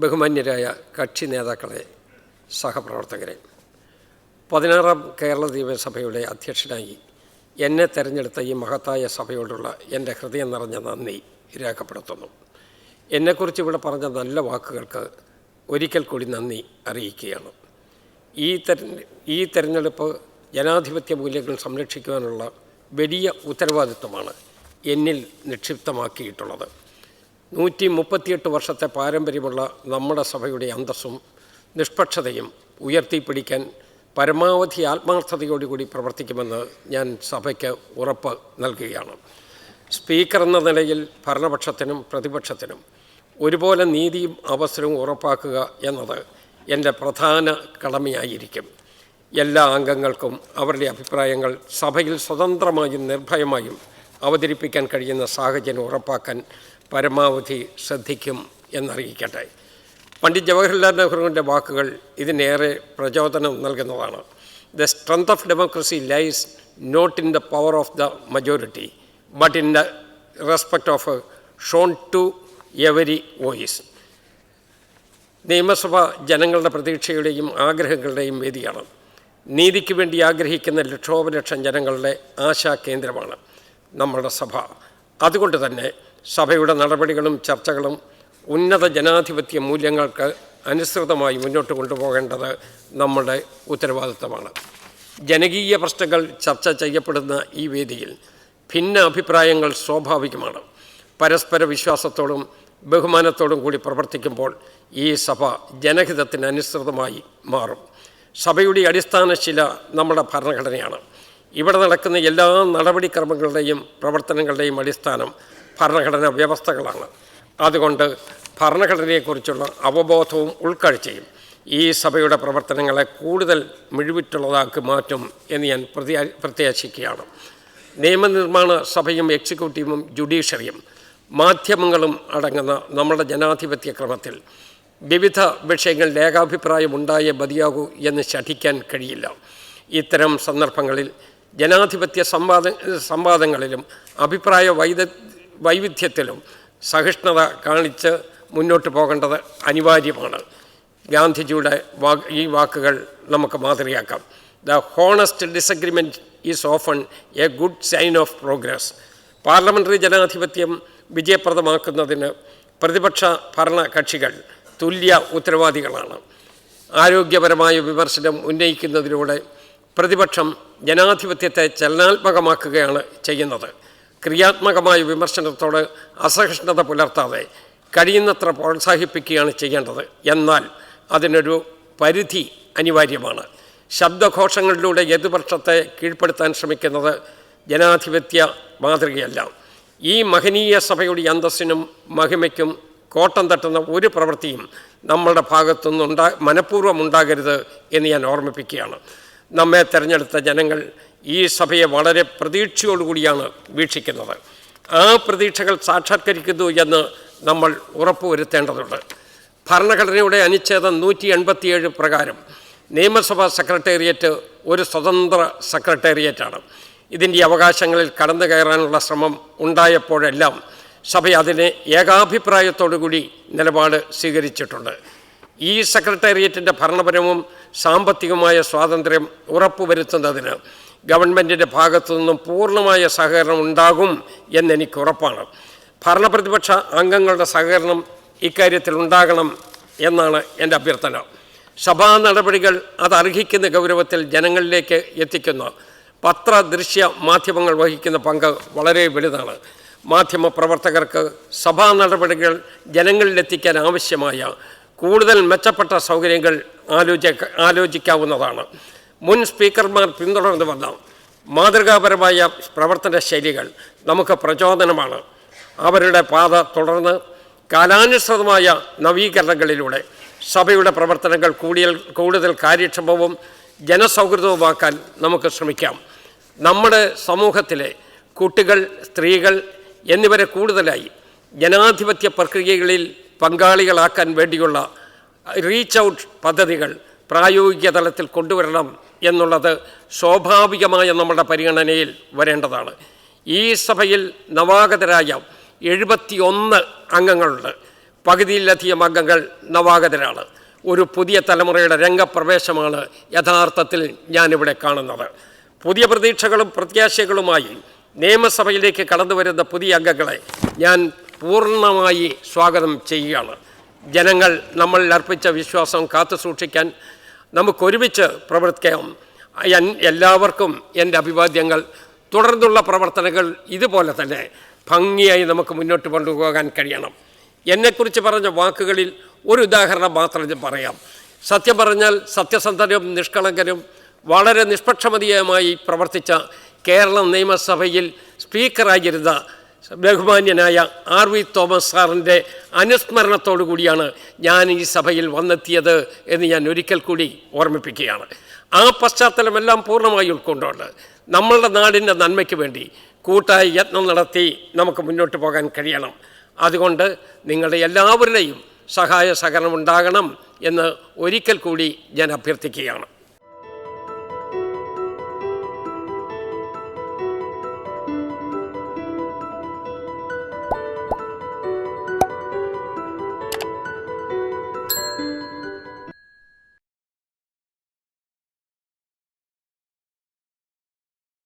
ബഹുമാന്യരായ കക്ഷി നേതാക്കളെ, സഹപ്രവർത്തകരെ, 16-ാം കേരള നിയമസഭയുടെ അധ്യക്ഷനായി എന്നെ തെരഞ്ഞെടുത്ത ഈ മഹത്തായ സഭയോടുള്ള എൻ്റെ ഹൃദയം നിറഞ്ഞ നന്ദി രേഖപ്പെടുത്തുന്നു. എന്നെക്കുറിച്ച് ഇവിടെ പറഞ്ഞ നല്ല വാക്കുകൾക്ക് ഒരിക്കൽ കൂടി നന്ദി അറിയിക്കുകയാണ്. ഈ തെരഞ്ഞെടുപ്പ് ജനാധിപത്യ മൂല്യങ്ങൾ സംരക്ഷിക്കുവാനുള്ള വലിയ ഉത്തരവാദിത്വമാണ് എന്നിൽ നിക്ഷിപ്തമാക്കിയിട്ടുള്ളത്. 138 വർഷത്തെ പാരമ്പര്യമുള്ള നമ്മുടെ സഭയുടെ അന്തസ്സും നിഷ്പക്ഷതയും ഉയർത്തിപ്പിടിക്കാൻ പരമാവധി ആത്മാർത്ഥതയോടുകൂടി പ്രവർത്തിക്കുമെന്ന് ഞാൻ സഭയ്ക്ക് ഉറപ്പ് നൽകുകയാണ്. സ്പീക്കർ എന്ന നിലയിൽ ഭരണപക്ഷത്തിനും പ്രതിപക്ഷത്തിനും ഒരുപോലെ നീതിയും അവസരവും ഉറപ്പാക്കുക എന്നത് എൻ്റെ പ്രധാന കടമയായിരിക്കും. എല്ലാ അംഗങ്ങൾക്കും അവരുടെ അഭിപ്രായങ്ങൾ സഭയിൽ സ്വതന്ത്രമായും നിർഭയമായും അവതരിപ്പിക്കാൻ കഴിയുന്ന സാഹചര്യം ഉറപ്പാക്കാൻ പരമാവധി ശ്രദ്ധിക്കും എന്നറിയിക്കട്ടെ. പണ്ഡിറ്റ് ജവഹർലാൽ നെഹ്റുവിൻ്റെ വാക്കുകൾ ഇതിനേറെ പ്രചോദനം നൽകുന്നതാണ്. The strength of democracy lies not in the power of the majority but in the respect of shown to every voice. നിയമസഭ ജനങ്ങളുടെ പ്രതീക്ഷയുടെയും ആഗ്രഹങ്ങളുടെയും വേദിയാണ്. നീതിക്ക് വേണ്ടി ആഗ്രഹിക്കുന്ന ലക്ഷോപലക്ഷം ജനങ്ങളുടെ ആശാകേന്ദ്രമാണ് നമ്മുടെ സഭ. അതുകൊണ്ട് തന്നെ സഭയുടെ നടപടികളും ചർച്ചകളും ഉന്നത ജനാധിപത്യ മൂല്യങ്ങൾക്ക് അനുസൃതമായി മുന്നോട്ട് കൊണ്ടുപോകേണ്ടത് നമ്മുടെ ഉത്തരവാദിത്തമാണ്. ജനകീയ പ്രശ്നങ്ങൾ ചർച്ച ചെയ്യപ്പെടുന്ന ഈ വേദിയിൽ ഭിന്ന അഭിപ്രായങ്ങൾ സ്വാഭാവികമാണ്. പരസ്പര വിശ്വാസത്തോടും ബഹുമാനത്തോടും കൂടി പ്രവർത്തിക്കുമ്പോൾ ഈ സഭ ജനഹിതത്തിന് അനുസൃതമായി മാറും. സഭയുടെ അടിസ്ഥാന ശില നമ്മുടെ ഭരണഘടനയാണ്. ഇവിടെ നടക്കുന്ന എല്ലാ നടപടിക്രമങ്ങളുടെയും പ്രവർത്തനങ്ങളുടെയും അടിസ്ഥാനം ഭരണഘടനാ വ്യവസ്ഥകളാണ്. അതുകൊണ്ട് ഭരണഘടനയെക്കുറിച്ചുള്ള അവബോധവും ഉൾക്കാഴ്ചയും ഈ സഭയുടെ പ്രവർത്തനങ്ങളെ കൂടുതൽ മിഴിവുറ്റുള്ളതാക്കി മാറ്റും എന്ന് ഞാൻ പ്രത്യാശിക്കുകയാണ്. നിയമനിർമ്മാണ സഭയും എക്സിക്യൂട്ടീവും ജുഡീഷ്യറിയും മാധ്യമങ്ങളും അടങ്ങുന്ന നമ്മുടെ ജനാധിപത്യ ക്രമത്തിൽ വിവിധ വിഷയങ്ങളിൽ ഏകാഭിപ്രായം ഉണ്ടായേ മതിയാകൂ എന്ന് ശഠിക്കാൻ കഴിയില്ല. ഇത്തരം സന്ദർഭങ്ങളിൽ ജനാധിപത്യ സംവാദങ്ങളിലും അഭിപ്രായ വൈവിധ്യത്തിലും സഹിഷ്ണുത കാണിച്ച് മുന്നോട്ട് പോകേണ്ടത് അനിവാര്യമാണ്. ഗാന്ധിജിയുടെ ഈ വാക്കുകൾ നമുക്ക് മാതൃകയാക്കാം. The honest disagreement is often a good sign of progress. Parliamentary ജനാധിപത്യം വിജയപ്രദമാക്കുന്നതിന് പ്രതിപക്ഷ ഭരണ കക്ഷികൾ തുല്യ ഉത്തരവാദികളാണ്. ആരോഗ്യപരമായ വിമർശനം ഉന്നയിക്കുന്നതിലൂടെ പ്രതിപക്ഷം ജനാധിപത്യത്തെ ചലനാത്മകമാക്കുകയാണ് ചെയ്യുന്നത്. ക്രിയാത്മകമായ വിമർശനത്തോട് അസഹിഷ്ണുത പുലർത്താതെ കഴിയുന്നത്ര പ്രോത്സാഹിപ്പിക്കുകയാണ് ചെയ്യേണ്ടത്. എന്നാൽ അതിനൊരു പരിധി അനിവാര്യമാണ്. ശബ്ദഘോഷങ്ങളിലൂടെ എതിർപക്ഷത്തെ കീഴ്പ്പെടുത്താൻ ശ്രമിക്കുന്നത് ജനാധിപത്യ മാതൃകയല്ല. ഈ മഹനീയ സഭയുടെ അന്തസ്സിനും മഹിമയ്ക്കും കോട്ടം തട്ടുന്ന ഒരു പ്രവൃത്തിയും നമ്മളുടെ ഭാഗത്തുനിന്ന് മനഃപൂർവ്വം ഉണ്ടാകരുത് എന്ന് ഞാൻ ഓർമ്മിപ്പിക്കുകയാണ്. നമ്മെ തിരഞ്ഞെടുത്ത ജനങ്ങൾ ഈ സഭയെ വളരെ പ്രതീക്ഷയോടുകൂടിയാണ് വീക്ഷിക്കുന്നത്. ആ പ്രതീക്ഷകൾ സാക്ഷാത്കരിക്കുന്നു എന്ന് നമ്മൾ ഉറപ്പുവരുത്തേണ്ടതുണ്ട്. ഭരണഘടനയുടെ അനുച്ഛേദം 187 പ്രകാരം നിയമസഭാ സെക്രട്ടേറിയറ്റ് ഒരു സ്വതന്ത്ര സെക്രട്ടേറിയറ്റാണ്. ഇതിൻ്റെ അവകാശങ്ങളിൽ കടന്നു കയറാനുള്ള ശ്രമം ഉണ്ടായപ്പോഴെല്ലാം സഭ അതിനെ ഏകാഭിപ്രായത്തോടുകൂടി നിലപാട് സ്വീകരിച്ചിട്ടുണ്ട്. ഈ സെക്രട്ടേറിയറ്റിൻ്റെ ഭരണപരവും സാമ്പത്തികമായ സ്വാതന്ത്ര്യം ഉറപ്പുവരുത്തുന്നതിന് ഗവൺമെൻറ്റിൻ്റെ ഭാഗത്തു നിന്നും പൂർണ്ണമായ സഹകരണം ഉണ്ടാകും എന്നെനിക്ക് ഉറപ്പാണ്. ഭരണപ്രതിപക്ഷ അംഗങ്ങളുടെ സഹകരണം ഇക്കാര്യത്തിൽ ഉണ്ടാകണം എന്നാണ് എൻ്റെ അഭ്യർത്ഥന. സഭാ നടപടികൾ അതർഹിക്കുന്ന ഗൗരവത്തിൽ ജനങ്ങളിലേക്ക് എത്തിക്കുന്ന പത്രദൃശ്യ മാധ്യമങ്ങൾ വഹിക്കുന്ന പങ്ക് വളരെ വലുതാണ്. മാധ്യമപ്രവർത്തകർക്ക് സഭാ നടപടികൾ ജനങ്ങളിലെത്തിക്കാൻ ആവശ്യമായ കൂടുതൽ മെച്ചപ്പെട്ട സൗകര്യങ്ങൾ ആലോചിക്കാവുന്നതാണ്. മുൻ സ്പീക്കർമാർ പിന്തുടർന്നു വന്ന മാതൃകാപരമായ പ്രവർത്തന ശൈലികൾ നമുക്ക് പ്രചോദനമാണ്. അവരുടെ പാത തുടർന്ന് കാലാനുസൃതമായ നവീകരണങ്ങളിലൂടെ സഭയുടെ പ്രവർത്തനങ്ങൾ കൂടുതൽ കാര്യക്ഷമവും ജനസൗഹൃദവുമാക്കാൻ നമുക്ക് ശ്രമിക്കാം. നമ്മുടെ സമൂഹത്തിലെ കുട്ടികൾ, സ്ത്രീകൾ എന്നിവരെ കൂടുതലായി ജനാധിപത്യ പ്രക്രിയകളിൽ പങ്കാളികളാക്കാൻ വേണ്ടിയുള്ള റീച്ച് ഔട്ട് പദ്ധതികൾ പ്രായോഗിക തലത്തിൽ കൊണ്ടുവരണം എന്നുള്ളത് സ്വാഭാവികമായ നമ്മുടെ പരിഗണനയിൽ വരേണ്ടതാണ്. ഈ സഭയിൽ നവാഗതരായ 71 അംഗങ്ങളുണ്ട്. പകുതിയിലധികം അംഗങ്ങൾ നവാഗതരാണ്. ഒരു പുതിയ തലമുറയുടെ രംഗപ്രവേശമാണ് യഥാർത്ഥത്തിൽ ഞാനിവിടെ കാണുന്നത്. പുതിയ പ്രതീക്ഷകളും പ്രത്യാശകളുമായി നിയമസഭയിലേക്ക് കടന്നു വരുന്ന പുതിയ അംഗങ്ങളെ ഞാൻ പൂർണ്ണമായി സ്വാഗതം ചെയ്യുകയാണ്. ജനങ്ങൾ നമ്മളിൽ അർപ്പിച്ച വിശ്വാസം കാത്തുസൂക്ഷിക്കാൻ നമുക്കൊരുമിച്ച് പ്രവർത്തിക്കാം. എല്ലാവർക്കും എൻ്റെ അഭിവാദ്യങ്ങൾ. തുടർന്നുള്ള പ്രവർത്തനങ്ങൾ ഇതുപോലെ തന്നെ ഭംഗിയായി നമുക്ക് മുന്നോട്ട് കൊണ്ടുപോകാൻ കഴിയണം. എന്നെക്കുറിച്ച് പറഞ്ഞ വാക്കുകളിൽ ഒരു ഉദാഹരണം മാത്രം പറയാം. സത്യം പറഞ്ഞാൽ സത്യസന്ധനും നിഷ്കളങ്കനും വളരെ നിഷ്പക്ഷമതിയുമായി പ്രവർത്തിച്ച കേരള നിയമസഭയിൽ സ്പീക്കറായിരുന്ന ബഹുമാന്യനായ RV തോമസ് സാറിൻ്റെ അനുസ്മരണത്തോടു കൂടിയാണ് ഞാൻ ഈ സഭയിൽ വന്നെത്തിയത് എന്ന് ഞാൻ ഒരിക്കൽ കൂടി ഓർമ്മിപ്പിക്കുകയാണ്. ആ പശ്ചാത്തലമെല്ലാം പൂർണ്ണമായി ഉൾക്കൊണ്ടുകൊണ്ട് നമ്മളുടെ നാടിൻ്റെ നന്മയ്ക്ക് വേണ്ടി കൂട്ടായി യത്നം നടത്തി നമുക്ക് മുന്നോട്ട് പോകാൻ കഴിയണം. അതുകൊണ്ട് നിങ്ങളുടെ എല്ലാവരുടെയും സഹായ സഹകരണം ഉണ്ടാകണം എന്ന് ഒരിക്കൽ കൂടി ഞാൻ അഭ്യർത്ഥിക്കുകയാണ്.